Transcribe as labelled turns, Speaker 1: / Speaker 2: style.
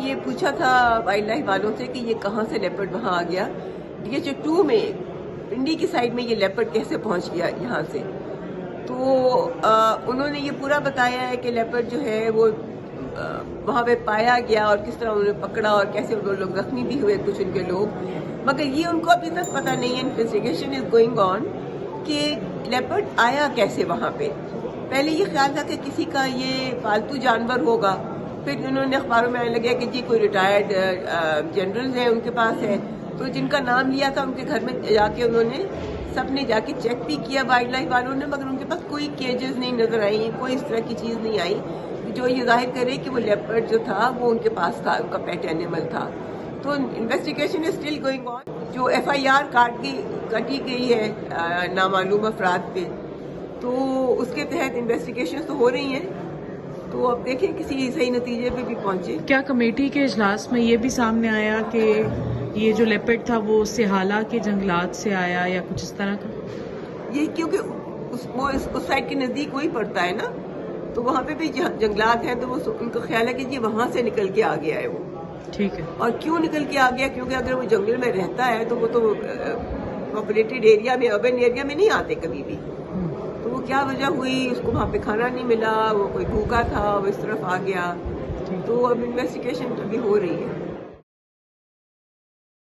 Speaker 1: یہ پوچھا تھا وائلڈ لائف والوں سے کہ یہ کہاں سے لیپرڈ وہاں آ گیا. DHA-2 میں پنڈی کی سائڈ میں یہ لیپرڈ کیسے پہنچ گیا یہاں سے. تو انہوں نے یہ پورا بتایا ہے کہ لیپرڈ جو ہے وہ وہاں پہ پایا گیا اور کس طرح انہوں نے پکڑا اور کیسے وہ لوگ زخمی بھی ہوئے کچھ ان کے لوگ. مگر یہ ان کو ابھی تک پتہ نہیں ہے. انویسٹیگیشن از گوئنگ آن کہ لیپرڈ آیا کیسے وہاں پہ. پہلے یہ خیال تھا کہ کسی کا یہ پالتو جانور ہوگا. پھر انہوں نے اخباروں میں آنے لگا کہ جی کوئی ریٹائرڈ جنرلز ہیں ان کے پاس ہے. تو جن کا نام لیا تھا ان کے گھر میں جا کے انہوں نے سب نے جا کے چیک بھی کیا وائلڈ لائف والوں نے, مگر ان کے پاس کوئی کیجز نہیں نظر آئی, کوئی اس طرح کی چیز نہیں آئی جو یہ ظاہر کرے کہ وہ لیپرڈ جو تھا وہ ان کے پاس تھا, ان کا پیٹ اینیمل تھا. تو investigation is still going on. جو FIR کاٹی گئی ہے نامعلوم افراد پہ, تو اس کے تحت انویسٹیگیشن تو ہو رہی ہیں. تو اب دیکھیں کسی صحیح نتیجے پہ بھی پہنچے.
Speaker 2: کیا کمیٹی کے اجلاس میں یہ بھی سامنے آیا کہ یہ جو لیپرڈ تھا وہ سہالہ کے جنگلات سے آیا یا کچھ اس طرح کا؟
Speaker 1: یہ کیونکہ اس سائڈ کے نزدیک وہی پڑتا ہے نا, تو وہاں پہ بھی جنگلات ہیں, تو وہ ان کا خیال ہے کہ یہ وہاں سے نکل کے آ گیا ہے وہ.
Speaker 2: ٹھیک ہے. اور
Speaker 1: کیوں نکل کے آ گیا؟ کیونکہ اگر وہ جنگل میں رہتا ہے تو وہ تو پاپولیٹڈ ایریا میں, اربن ایریا میں نہیں آتے کبھی بھی. تو وہ کیا وجہ ہوئی, اس کو وہاں پہ کھانا نہیں ملا, وہ کوئی بھوکا تھا, وہ اس طرف آ گیا. تو اب انویسٹیگیشن ابھی ہو رہی ہے.